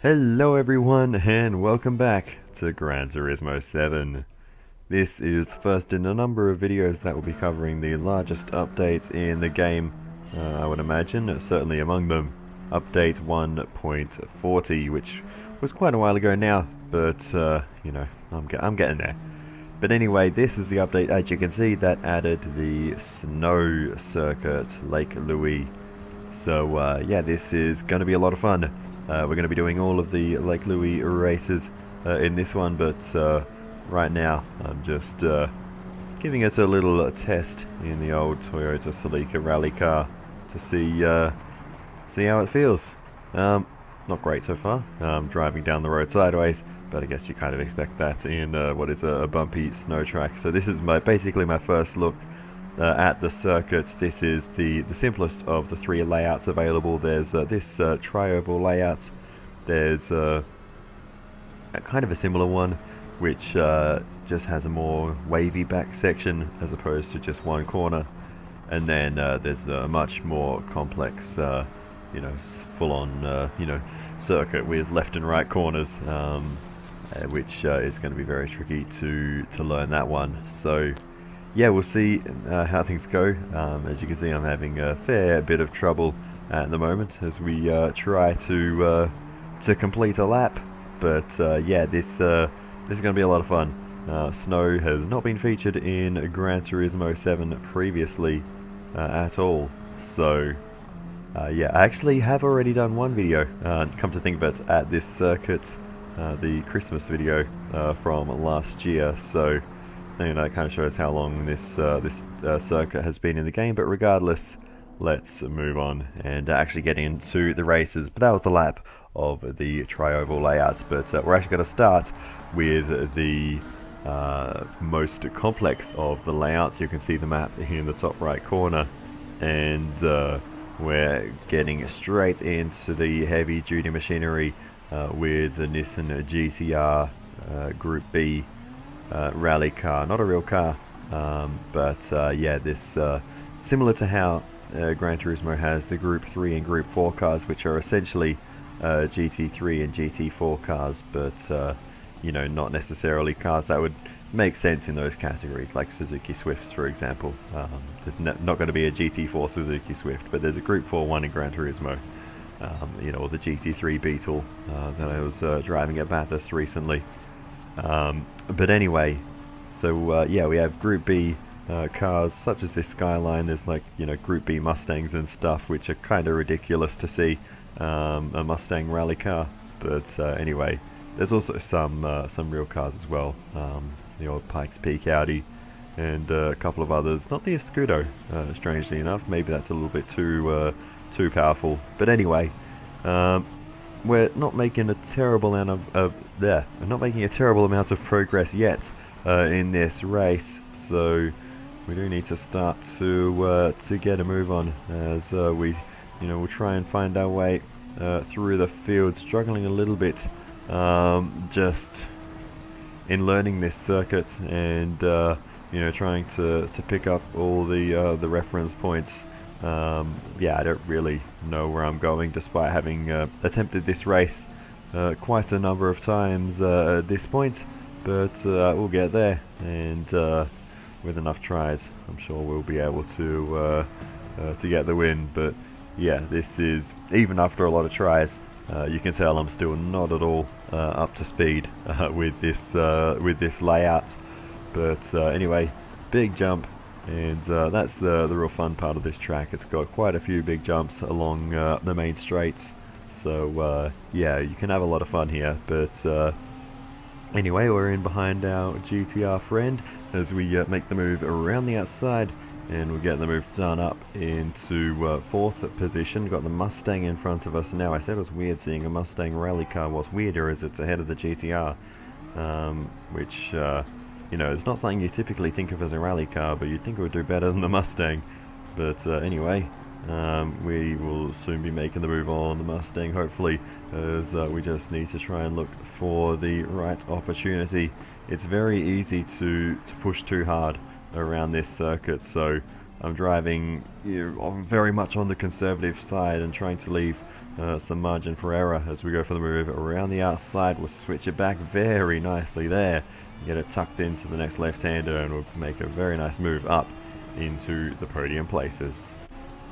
Hello everyone and welcome back to Gran Turismo 7. This is the first in a number of videos that will be covering the largest updates in the game, I would imagine, certainly among them update 1.40, which was quite a while ago now, but I'm getting there. But anyway, this is the update, as you can see, that added the snow circuit, Lake Louise. So yeah, this is going to be a lot of fun. We're going to be doing all of the Lake Louise races in this one, but right now I'm just giving it a little test in the old Toyota Celica rally car to see how it feels. Not great so far. Driving down the road sideways, but I guess you kind of expect that in what is a bumpy snow track. So this is basically my first look at the circuit. This is the simplest of the three layouts available. There's this tri-oval layout. There's a kind of a similar one, which just has a more wavy back section as opposed to just one corner. And then there's a much more complex, full-on, circuit with left and right corners, which is going to be very tricky to learn that one. So yeah, we'll see how things go. As you can see, I'm having a fair bit of trouble at the moment as we try to complete a lap. But yeah, this is going to be a lot of fun. Snow has not been featured in Gran Turismo 7 previously at all. So yeah, I actually have already done one video, come to think of it, at this circuit, the Christmas video from last year. So that kind of shows how long this circuit has been in the game. But regardless, let's move on and actually get into the races. But that was the lap of the tri-oval layouts. But we're actually going to start with the most complex of the layouts. You can see the map in the top right corner, and we're getting straight into the heavy duty machinery with the Nissan GTR Group B rally car. Not a real car, but yeah, this similar to how Gran Turismo has the Group 3 and Group 4 cars, which are essentially GT3 and GT4 cars, but not necessarily cars that would make sense in those categories, like Suzuki Swifts, for example. There's not going to be a GT4 Suzuki Swift, but there's a Group 4 one in Gran Turismo. Or the GT3 Beetle that I was driving at Bathurst recently. But anyway, so yeah, we have Group B cars such as this Skyline. There's Group B Mustangs and stuff, which are kind of ridiculous to see a Mustang rally car. But anyway, there's also some real cars as well. The old Pikes Peak Audi and a couple of others. Not the Escudo, strangely enough. Maybe that's a little bit too powerful. But anyway, we're not making a terrible amount we're not making a terrible amount of progress yet in this race. So we do need to start to get a move on as we'll try and find our way through the field, struggling a little bit just in learning this circuit and trying to pick up all the reference points. Yeah, I don't really know where I'm going, despite having attempted this race quite a number of times at this point, but we'll get there, and with enough tries I'm sure we'll be able to get the win. But yeah, this is, even after a lot of tries, you can tell I'm still not at all up to speed with this layout. But anyway, big jump, and that's the real fun part of this track. It's got quite a few big jumps along the main straights, so yeah, you can have a lot of fun here. But anyway, we're in behind our GTR friend as we make the move around the outside, and we'll get the move done up into fourth position. Got the Mustang in front of us now. I said it was weird seeing a Mustang rally car. What's weirder is it's ahead of the GTR, which it's not something you typically think of as a rally car, but you'd think it would do better than the Mustang. But anyway, we will soon be making the move on the Mustang, hopefully, as we just need to try and look for the right opportunity. It's very easy to push too hard around this circuit, so I'm driving very much on the conservative side and trying to leave some margin for error as we go for the move around the outside. We'll switch it back very nicely there, get it tucked into the next left-hander, and we'll make a very nice move up into the podium places.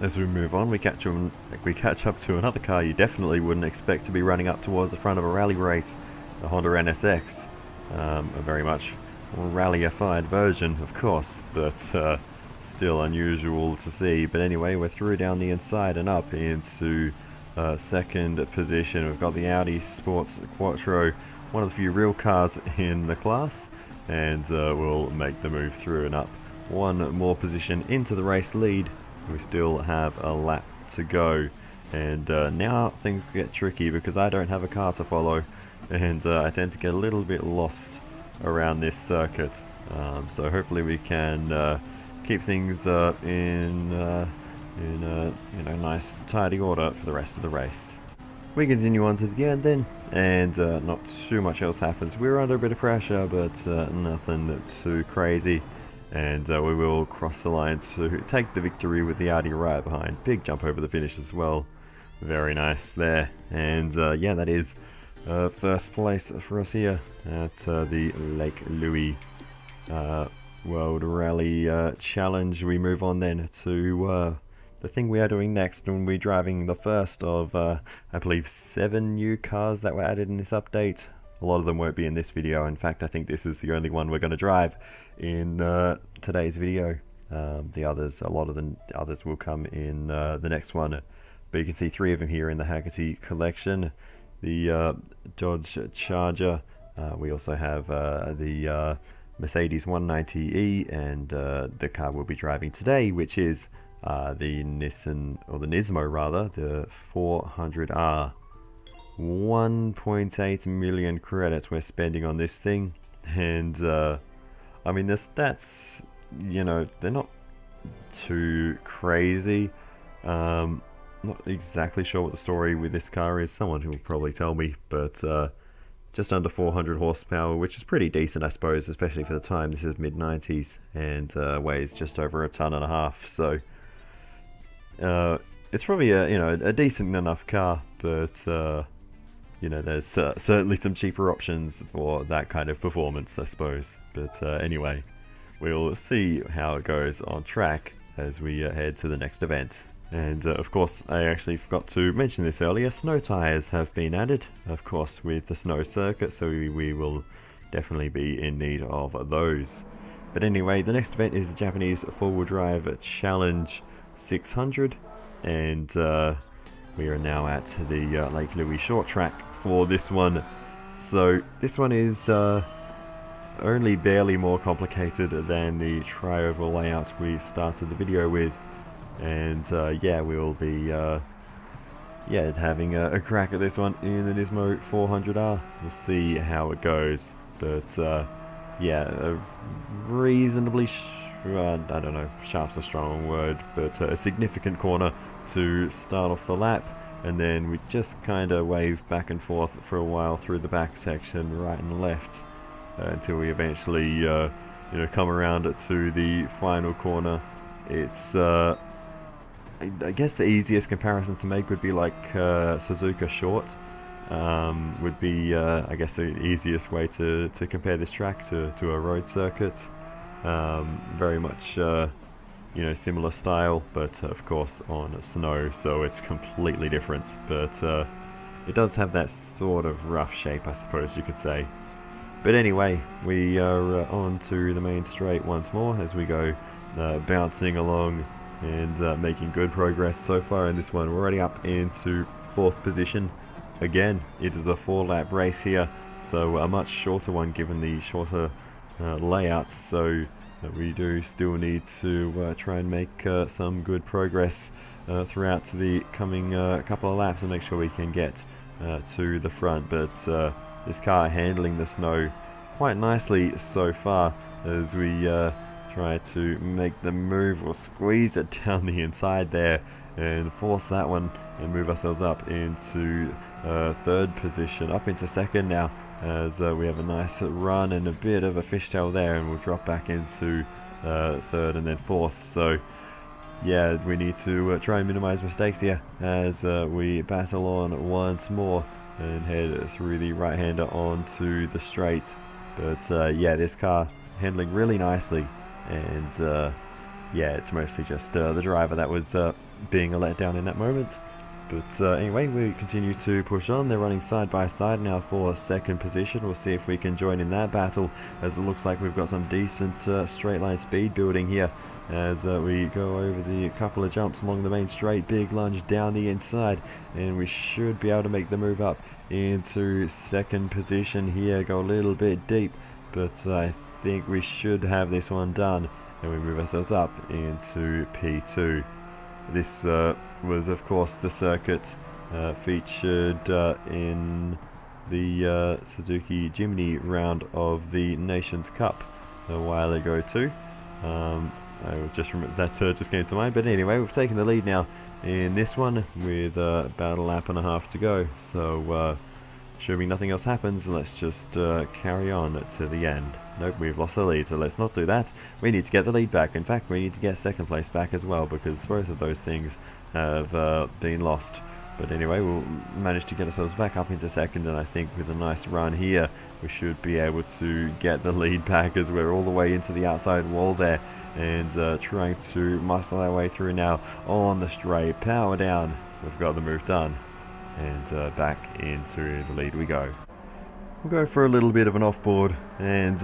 As we move on, we catch up to another car you definitely wouldn't expect to be running up towards the front of a rally race, the Honda NSX. A very much rallyified version, of course, but still unusual to see. But anyway, we're through down the inside and up into second position. We've got the Audi Sports Quattro, one of the few real cars in the class, and we'll make the move through and up one more position into the race lead. We still have a lap to go, and now things get tricky because I don't have a car to follow, and I tend to get a little bit lost around this circuit. So hopefully we can keep things in nice tidy order for the rest of the race. We continue on to the end then, and not too much else happens. We're under a bit of pressure, but nothing too crazy. And we will cross the line to take the victory with the Audi right behind. Big jump over the finish as well. Very nice there. And yeah, that is first place for us here at the Lake Louise World Rally Challenge. We move on then to the thing we are doing next, and we'll be driving the first of, I believe, 7 new cars that were added in this update. A lot of them won't be in this video. In fact, I think this is the only one we're going to drive in today's video. A lot of the others will come in the next one. But you can see 3 of them here in the Haggerty collection. The Dodge Charger. We also have the Mercedes 190E, and the car we'll be driving today, which is the Nissan, or the Nismo rather, the 400R. 1.8 million credits we're spending on this thing, and I mean the stats, they're not too crazy. Not exactly sure what the story with this car is. Someone will probably tell me, but just under 400 horsepower, which is pretty decent, I suppose, especially for the time. This is mid-90s and weighs just over 1.5 tons. So it's probably a decent enough car, but there's certainly some cheaper options for that kind of performance, I suppose. But anyway, we'll see how it goes on track as we head to the next event. And of course, I actually forgot to mention this earlier, snow tires have been added, of course, with the snow circuit, so we will definitely be in need of those. But anyway, the next event is the Japanese 4-wheel drive Challenge 600, and we are now at the Lake Louise short track for this one. So this one is only barely more complicated than the tri-oval layout we started the video with, and yeah, we'll be having a crack at this one in the Nismo 400R. We'll see how it goes, but yeah, a reasonably I don't know, sharp's a strong word, but a significant corner to start off the lap, and then we just kind of wave back and forth for a while through the back section, right and left, until we eventually come around to the final corner. It's I guess the easiest comparison to make would be like Suzuka Short. Would be I guess the easiest way to compare this track to a road circuit. Very much similar style, but of course on snow, so it's completely different, but it does have that sort of rough shape, I suppose you could say. But anyway, we are on to the main straight once more as we go bouncing along and making good progress so far in this one. We're already up into 4th position. Again, it is a 4-lap race here, so a much shorter one given the shorter layouts, so we do still need to try and make some good progress throughout the coming couple of laps and make sure we can get to the front. But this car handling the snow quite nicely so far as we try to make the move or squeeze it down the inside there and force that one and move ourselves up into 3rd position, up into 2nd now, as we have a nice run and a bit of a fishtail there, and we'll drop back into 3rd and then 4th. So yeah, we need to try and minimize mistakes here as we battle on once more and head through the right-hander onto the straight. But yeah, this car handling really nicely, and yeah, it's mostly just the driver that was being a letdown in that moment. But anyway, we continue to push on. They're running side by side now for second position. We'll see if we can join in that battle, as it looks like we've got some decent straight line speed building here as we go over the couple of jumps along the main straight. Big lunge down the inside, and we should be able to make the move up into second position here. Go a little bit deep, but I think we should have this one done, and we move ourselves up into P2. This was, of course, the circuit featured in the Suzuki Jimny round of the Nations Cup a while ago too. I just remember that just came to mind. But anyway, we've taken the lead now in this one with about a lap and a half to go. So assuming nothing else happens, let's just carry on to the end. Nope, we've lost the lead, so let's not do that. We need to get the lead back. In fact, we need to get second place back as well, because both of those things have been lost. But anyway, we'll manage to get ourselves back up into second, and I think with a nice run here, we should be able to get the lead back, as we're all the way into the outside wall there, and trying to muscle our way through now on the straight. Power down. We've got the move done. And back into the lead we go. We'll go for a little bit of an offboard, and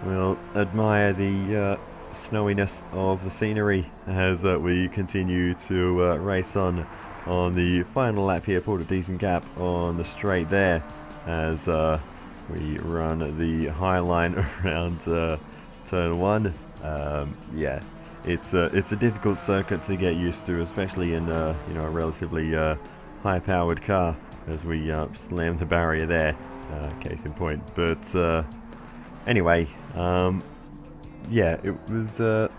we'll admire the snowiness of the scenery as we continue to race on the final lap here. Pulled a decent gap on the straight there as we run the high line around turn 1. Yeah, it's a difficult circuit to get used to, especially in you know, a relatively high-powered car, as we slam the barrier there, case in point. But anyway, yeah, it was a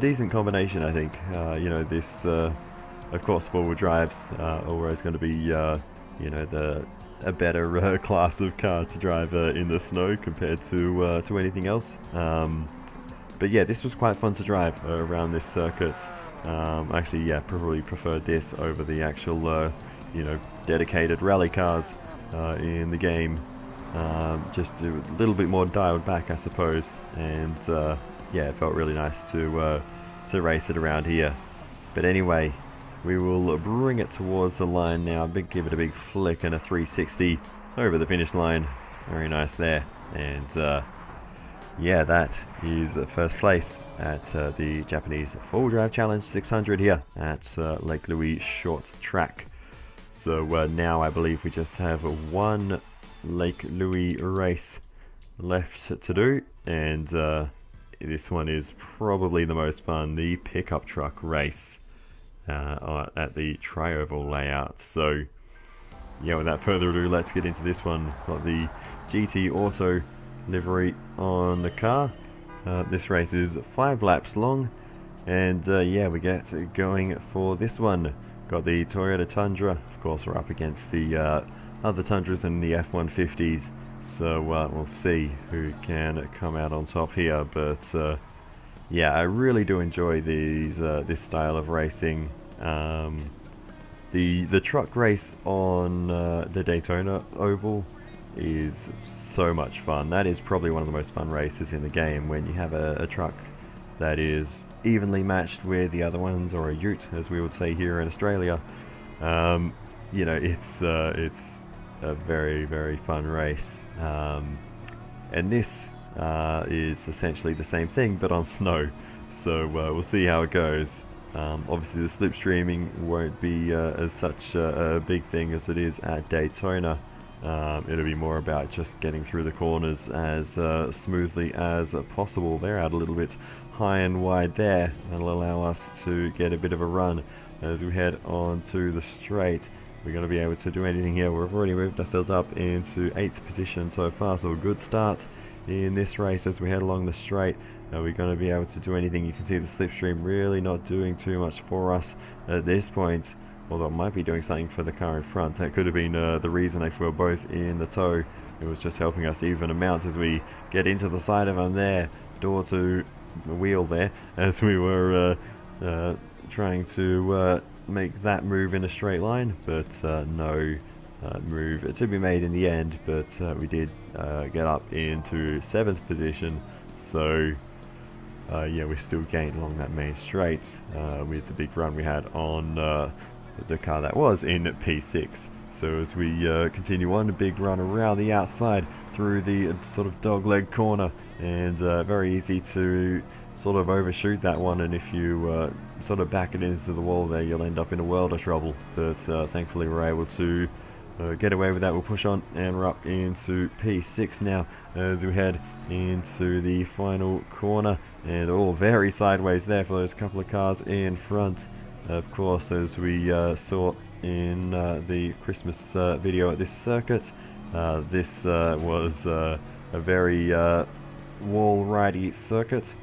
decent combination, I think. You know, this, of course, four-wheel drive's always going to be, you know, a better class of car to drive in the snow compared to anything else. But yeah, this was quite fun to drive around this circuit. Actually, yeah, probably preferred this over the actual, you know, dedicated rally cars in the game. Just a little bit more dialed back, I suppose. And yeah, it felt really nice to race it around here. But anyway, we will bring it towards the line now. Give it a big flick and a 360 over the finish line. Very nice there. And yeah, that is first place at the Japanese 4-wheel drive challenge 600 here at Lake Louise short track. So now I believe we just have one Lake Louise race left to do, and this one is probably the most fun, the pickup truck race at the tri-oval layout. So yeah, without further ado, let's get into this one. Got the GT Auto livery on the car. This race is 5 laps long, and yeah, we get going for this one. Got the Toyota Tundra. Of course, we're up against the other Tundras and the F-150s, so we'll see who can come out on top here. But yeah, I really do enjoy these this style of racing. The truck race on the Daytona Oval is so much fun. That is probably one of the most fun races in the game, when you have a truck that is evenly matched with the other ones, or a ute as we would say here in Australia. You know, it's a very, very fun race. And this is essentially the same thing but on snow, so we'll see how it goes. Obviously the slipstreaming won't be as such a big thing as it is at Daytona. It'll be more about just getting through the corners as smoothly as possible. They're out a little bit high and wide there. That'll allow us to get a bit of a run as we head on to the straight. We're going to be able to do anything here. We've already moved ourselves up into 8th position so far, so a good start in this race as we head along the straight. We're going to be able to do anything. You can see the slipstream really not doing too much for us at this point, although it might be doing something for the car in front. That could have been the reason they were both in the tow. It was just helping us even amount as we get into the side of them there. Door to wheel there as we were trying to make that move in a straight line, but no move to be made in the end. But we did get up into 7th position, so yeah, we still gained along that main straight with the big run we had on the car that was in P6. So as we continue on, a big run around the outside through the sort of dogleg corner, and very easy to sort of overshoot that one, and if you sort of back it into the wall there, you'll end up in a world of trouble. But thankfully we're able to get away with that. We'll push on, and we're up into P6 now as we head into the final corner, and all very sideways there for those couple of cars in front. Of course, as we saw in the Christmas video at this circuit, this was a very wall-righty circuit,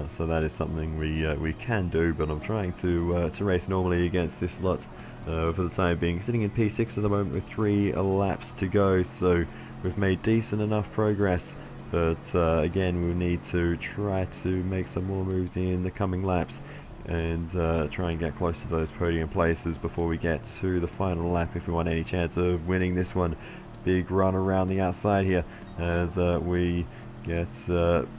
so that is something we can do. But I'm trying to race normally against this lot for the time being. Sitting in P6 at the moment with 3 laps to go, so we've made decent enough progress. But again, we'll need to try to make some more moves in the coming laps, and try and get close to those podium places before we get to the final lap if we want any chance of winning this one. Big run around the outside here as we get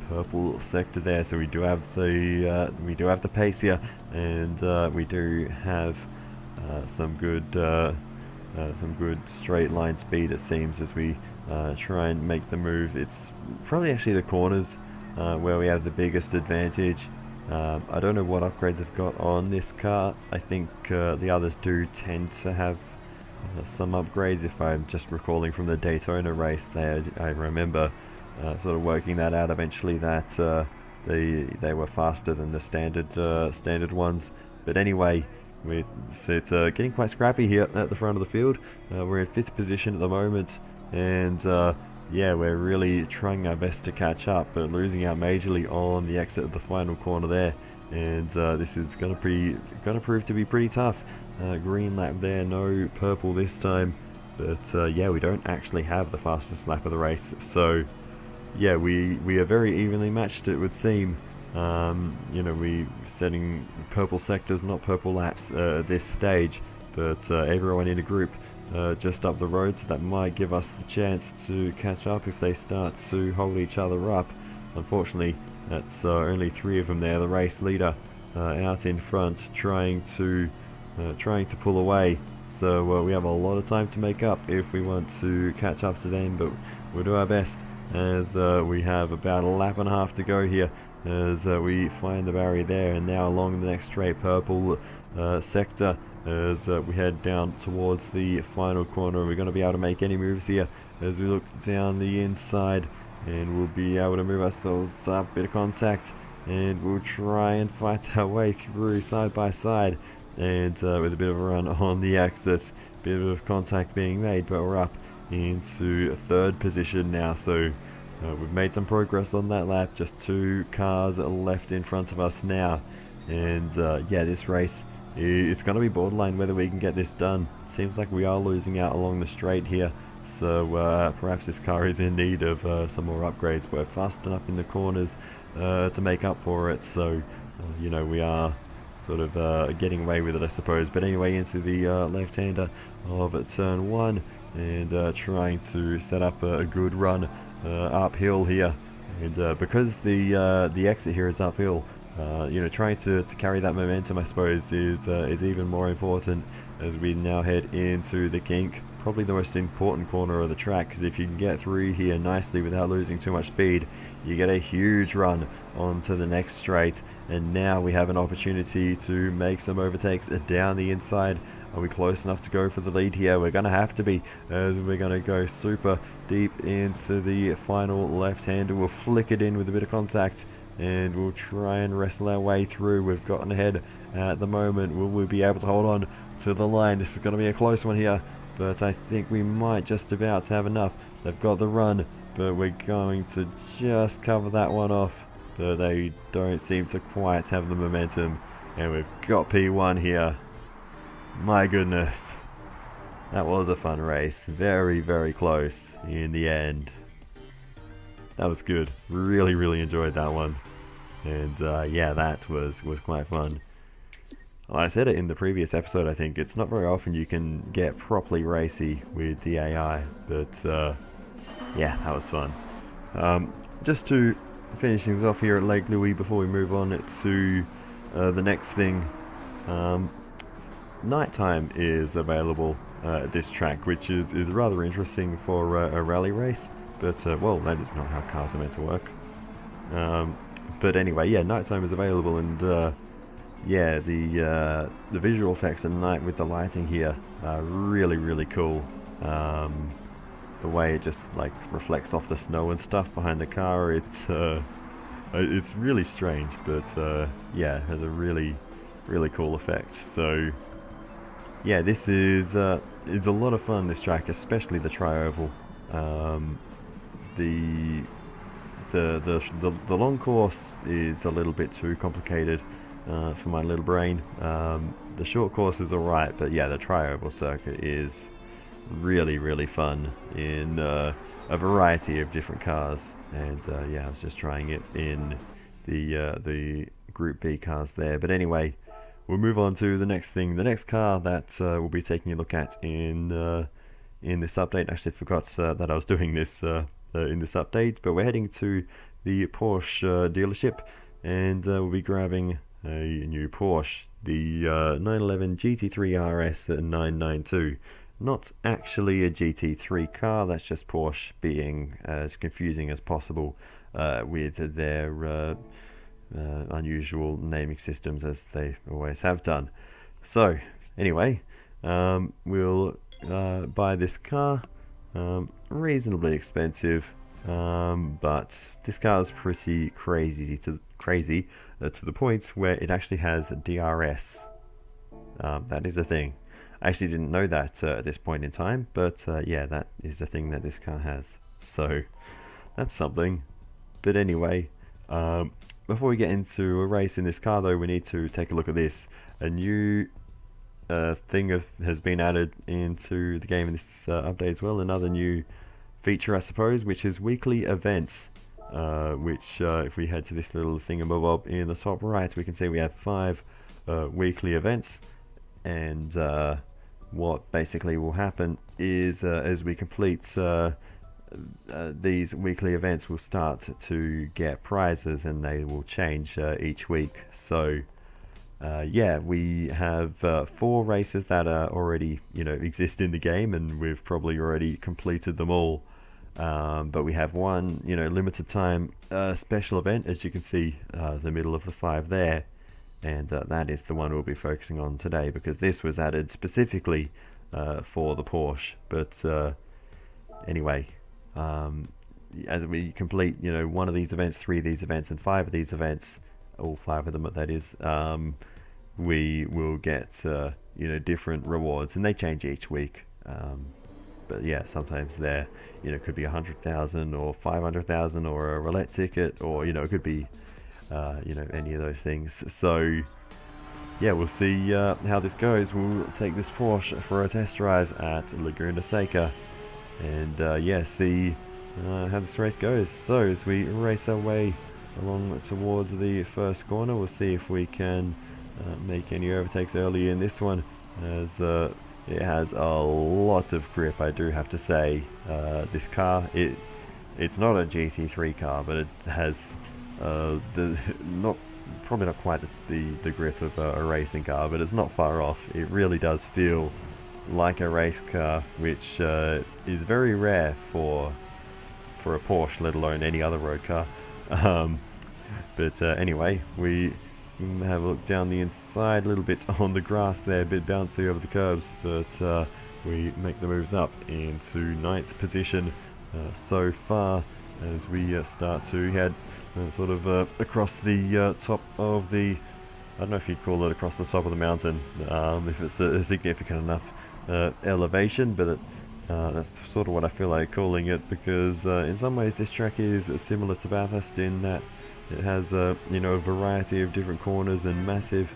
purple sector there, so we do have the pace here, and we do have some good straight line speed, it seems, as we try and make the move. It's probably actually the corners where we have the biggest advantage. I don't know what upgrades I've got on this car. I think the others do tend to have some upgrades. If I'm just recalling from the Daytona race there, I remember sort of working that out eventually, that they were faster than the standard ones. But anyway, it's getting quite scrappy here at the front of the field. We're in 5th position at the moment, and yeah, we're really trying our best to catch up, but losing out majorly on the exit of the final corner there. And this is gonna prove to be pretty tough. Green lap there, no purple this time. But yeah, we don't actually have the fastest lap of the race, so yeah, we are very evenly matched, it would seem. You know, we setting purple sectors, not purple laps at this stage, but everyone in a group just up the road, so that might give us the chance to catch up if they start to hold each other up. Unfortunately, that's only 3 of them there. The race leader out in front, trying to pull away. So we have a lot of time to make up if we want to catch up to them, but we'll do our best, as we have about a lap and a half to go here as we find the barrier there, and now along the next straight purple sector as we head down towards the final corner. We're going to be able to make any moves here as we look down the inside, and we'll be able to move ourselves up, bit of contact, and we'll try and fight our way through side by side, and with a bit of a run on the exit, bit of contact being made, but we're up into 3rd position now. So we've made some progress on that lap, just 2 cars left in front of us now, and yeah, this race, it's going to be borderline whether we can get this done. Seems like we are losing out along the straight here, so perhaps this car is in need of some more upgrades. We're fast enough in the corners to make up for it, so you know, we are sort of getting away with it, I suppose. But anyway, into the left-hander of turn 1, and trying to set up a good run uphill here, and because the exit here is uphill, you know, trying to carry that momentum, I suppose, is even more important as we now head into the kink. Probably the most important corner of the track, because if you can get through here nicely without losing too much speed, you get a huge run onto the next straight. And now we have an opportunity to make some overtakes down the inside. Are we close enough to go for the lead here? We're going to have to be, as we're going to go super deep into the final left-hander. We'll flick it in with a bit of contact, and we'll try and wrestle our way through. We've gotten ahead at the moment. Will we be able to hold on to the line? This is going to be a close one here, but I think we might just about have enough. They've got the run, but we're going to just cover that one off. But they don't seem to quite have the momentum, and we've got P1 here. My goodness, that was a fun race. Very, very close in the end. That was good. Really enjoyed that one. And yeah, that was quite fun. I said it in the previous episode, I think, it's not very often you can get properly racy with the AI, but yeah, that was fun. Just to finish things off here at Lake Louise before we move on to the next thing, nighttime is available at this track, which is rather interesting for a rally race, but well, that is not how cars are meant to work. But anyway, yeah, nighttime is available, and yeah, the visual effects at night with the lighting here are really cool. The way it just like reflects off the snow and stuff behind the car, it's really strange, but yeah, it has a really cool effect. So yeah, this is it's a lot of fun, this track, especially the tri-oval. The long course is a little bit too complicated for my little brain. The short course is alright, but yeah, the tri-oval circuit is really fun in a variety of different cars, and yeah, I was just trying it in the Group B cars there. But anyway, we'll move on to the next thing. The next car that we'll be taking a look at in this update. Actually, forgot that I was doing this in this update, but we're heading to the Porsche dealership, and we'll be grabbing a new Porsche, the 911 GT3 RS 992. Not actually a GT3 car, that's just Porsche being as confusing as possible with their unusual naming systems, as they always have done. So anyway, we'll buy this car, reasonably expensive, but this car is pretty crazy to the point where it actually has DRS. That is a thing. I actually didn't know that at this point in time, but yeah, that is the thing that this car has. So that's something. But anyway, before we get into a race in this car, though, we need to take a look at this. A new thing has been added into the game in this update as well. Another new feature, I suppose, which is weekly events. Which, if we head to this little thingamabob in the top right, we can see we have 5 weekly events. And what basically will happen is as we complete these weekly events, we'll start to get prizes, and they will change each week. So yeah, we have 4 races that are already exist in the game, and we've probably already completed them all. But we have one limited time special event, as you can see the middle of the 5 there. And that is the one we'll be focusing on today, because this was added specifically for the Porsche. But anyway, as we complete one of these events, 3 of these events, and 5 of these events, all 5 of them that is, we will get different rewards, and they change each week. But yeah, sometimes there could be 100,000 or 500,000 or a roulette ticket, or it could be any of those things. So yeah, we'll see how this goes. We'll take this Porsche for a test drive at Laguna Seca, and yeah, see how this race goes. So as we race our way along towards the first corner, we'll see if we can make any overtakes early in this one, as it has a lot of grip, I do have to say. This car, it's not a GT3 car, but it has probably not quite the grip of a racing car, but it's not far off. It really does feel like a race car, which is very rare for a Porsche, let alone any other road car. But anyway, we have a look down the inside, a little bit on the grass there, a bit bouncy over the curbs, but we make the moves up into 9th position so far, as we start to head sort of across the top of the, I don't know if you'd call it across the top of the mountain, if it's a significant enough elevation, but that's sort of what I feel like calling it, because in some ways this track is similar to Bathurst in that it has a variety of different corners and massive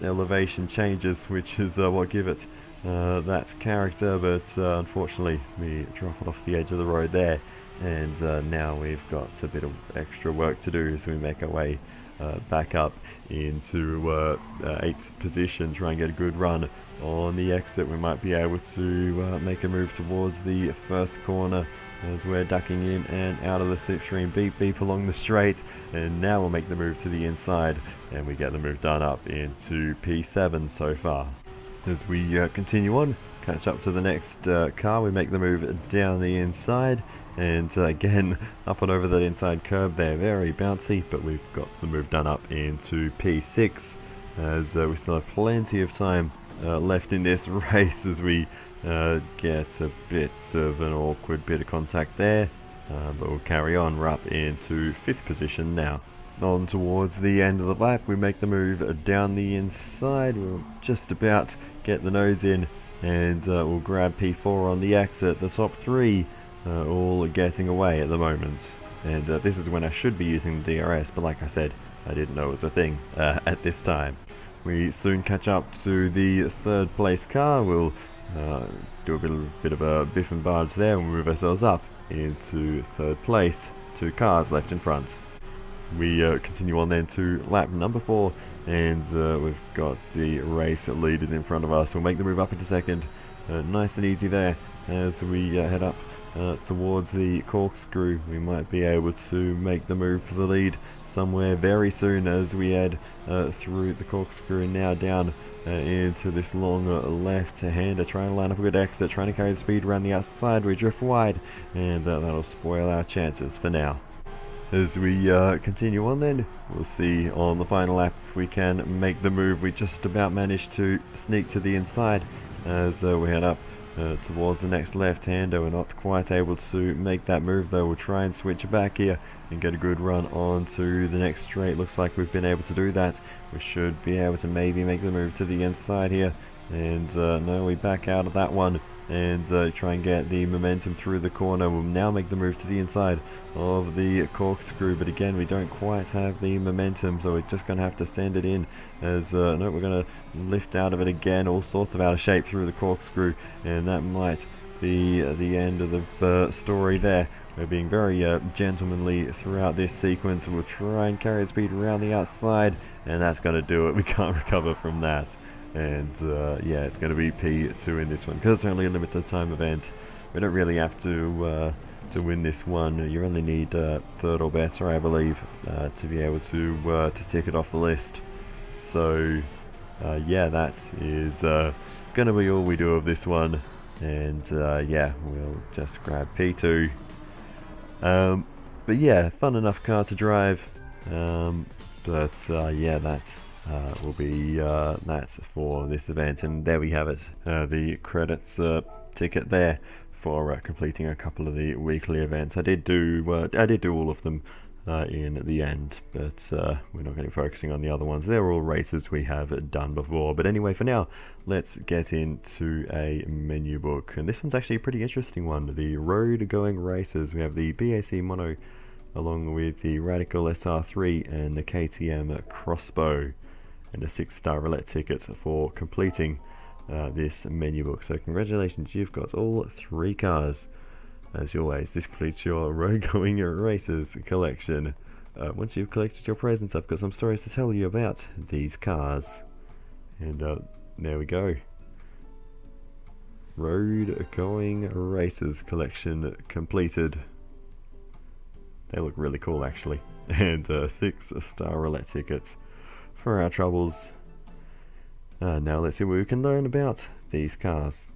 elevation changes, which is what give it that character. But unfortunately, we drop it off the edge of the road there, and now we've got a bit of extra work to do as we make our way back up into 8th position, try and get a good run on the exit. We might be able to make a move towards the first corner as we're ducking in and out of the slipstream. Beep beep along the straight, and now we'll make the move to the inside and we get the move done up into P7 so far. As we continue on, catch up to the next car, we make the move down the inside and again up and over that inside curb there, very bouncy, but we've got the move done up into P6 as we still have plenty of time left in this race as we get a bit of an awkward bit of contact there, but we'll carry on. We're up into 5th position now. On towards the end of the lap, we make the move down the inside. We'll just about get the nose in and we'll grab P4 on the exit. The top 3 all getting away at the moment, and this is when I should be using the DRS, but like I said, I didn't know it was a thing at this time. We soon catch up to the 3rd place car. We'll do a bit of a biff and barge there and move ourselves up into 3rd place. 2 cars left in front. We continue on then to lap number 4, and we've got the race leaders in front of us. We'll make the move up into 2nd, nice and easy there as we head up towards the corkscrew. We might be able to make the move for the lead somewhere very soon as we head through the corkscrew and now down into this long left-hander, trying to line up a good exit, trying to carry the speed around the outside. We drift wide, and that'll spoil our chances for now. As we continue on then, we'll see on the final lap if we can make the move. We just about managed to sneak to the inside as we head up towards the next left-hander. We're not quite able to make that move though. We'll try and switch back here and get a good run onto the next straight. Looks like we've been able to do that. We should be able to maybe make the move to the inside here, and no, we back out of that one and try and get the momentum through the corner. We'll now make the move to the inside of the corkscrew, but again we don't quite have the momentum, so we're just going to have to send it in as no, we're going to lift out of it again, all sorts of out of shape through the corkscrew, and that might be the end of the story there. We're being very gentlemanly throughout this sequence. We'll try and carry the speed around the outside, and that's going to do it. We can't recover from that. And yeah, it's going to be P2 in this one because it's only a limited time event. We don't really have to win this one. You only need 3rd or better, I believe, to be able to tick it off the list. So yeah, that is going to be all we do of this one. And yeah, we'll just grab P2. But yeah, fun enough car to drive. But yeah, that's will be that for this event, and there we have it, the credits ticket there for completing a couple of the weekly events. I did do all of them in the end, but we're not going to be focusing on the other ones. They're all races we have done before. But anyway, for now, let's get into a menu book, and this one's actually a pretty interesting one. The road going races. We have the BAC Mono along with the Radical SR3 and the KTM Crossbow, and a 6-star roulette tickets for completing this menu book. So congratulations, you've got all 3 cars. As always, this completes your road going races collection. Once you've collected your presents, I've got some stories to tell you about these cars. And there we go. Road going races collection completed. They look really cool actually. And 6-star roulette tickets for our troubles. Now let's see what we can learn about these cars.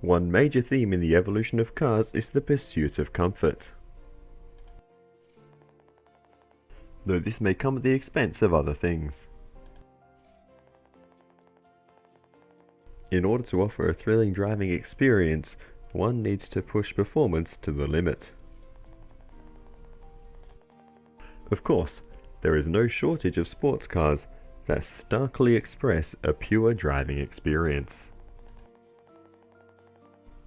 One major theme in the evolution of cars is the pursuit of comfort. Though this may come at the expense of other things. In order to offer a thrilling driving experience, one needs to push performance to the limit. Of course, there is no shortage of sports cars that starkly express a pure driving experience.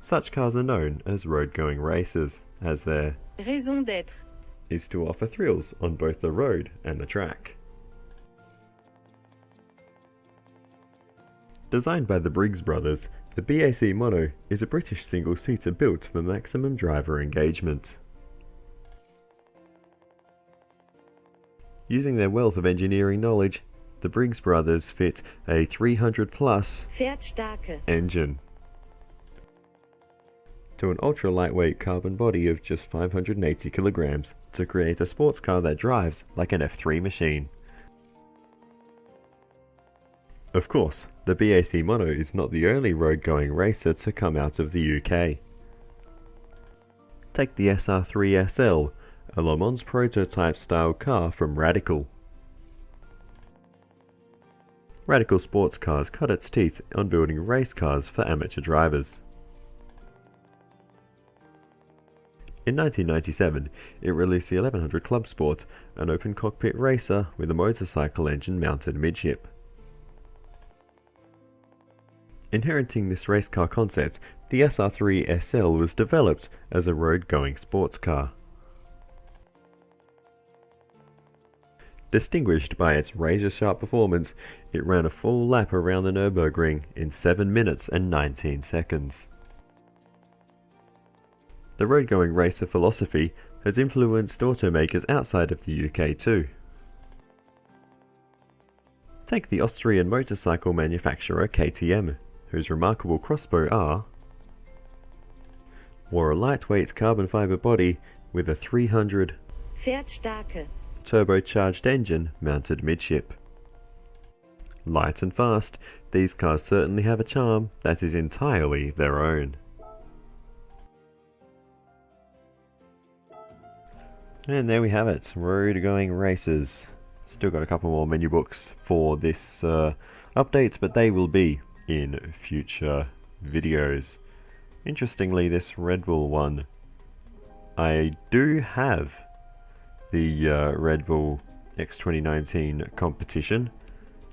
Such cars are known as road-going racers, as their raison d'être is to offer thrills on both the road and the track. Designed by the Briggs brothers, the BAC Mono is a British single-seater built for maximum driver engagement. Using their wealth of engineering knowledge, the Briggs brothers fit a 300 plus Pferdstarke engine to an ultra-lightweight carbon body of just 580 kilograms to create a sports car that drives like an F3 machine. Of course, the BAC Mono is not the only road-going racer to come out of the UK. Take the SR3 SL, a Le Mans prototype style car from Radical. Radical Sports Cars cut its teeth on building race cars for amateur drivers. In 1997, it released the 1100 Club Sport, an open cockpit racer with a motorcycle engine mounted midship. Inheriting this race car concept, the SR3 SL was developed as a road-going sports car. Distinguished by its razor-sharp performance, it ran a full lap around the Nürburgring in 7 minutes and 19 seconds. The road-going racer philosophy has influenced automakers outside of the UK too. Take the Austrian motorcycle manufacturer KTM, whose remarkable crossbow R wore a lightweight carbon fiber body with a 300 Pferdstarke turbocharged engine mounted midship. Light and fast, these cars certainly have a charm that is entirely their own. And there we have it, road-going races. Still got a couple more menu books for this update, but they will be in future videos. Interestingly, this Red Bull one, I do have the Red Bull X 2019 competition,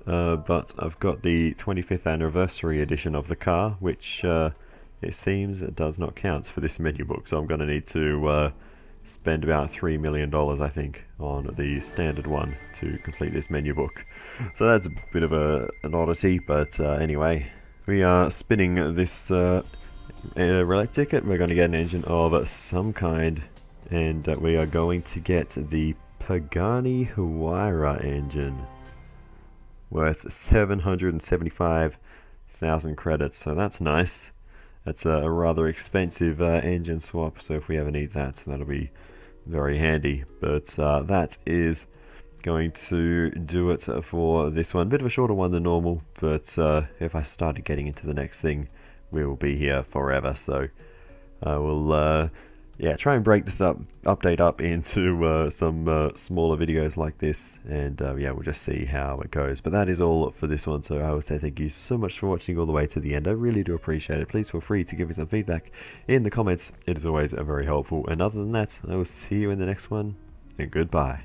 but I've got the 25th anniversary edition of the car, which it seems it does not count for this menu book, so I'm going to need to spend about $3 million, I think, on the standard one to complete this menu book. So that's a bit of an oddity, but anyway, we are spinning this relic ticket. We're going to get an engine of some kind, and we are going to get the Pagani Huayra engine, worth 775,000 credits, so that's nice. That's a rather expensive engine swap, so if we ever need that, that'll be very handy. But that is going to do it for this one. Bit of a shorter one than normal, but if I started getting into the next thing, we will be here forever. So I will try and break this update up into some smaller videos like this, and we'll just see how it goes. But that is all for this one, so I will say thank you so much for watching all the way to the end. I really do appreciate it. Please feel free to give me some feedback in the comments. It is always very helpful, and other than that, I will see you in the next one, and goodbye.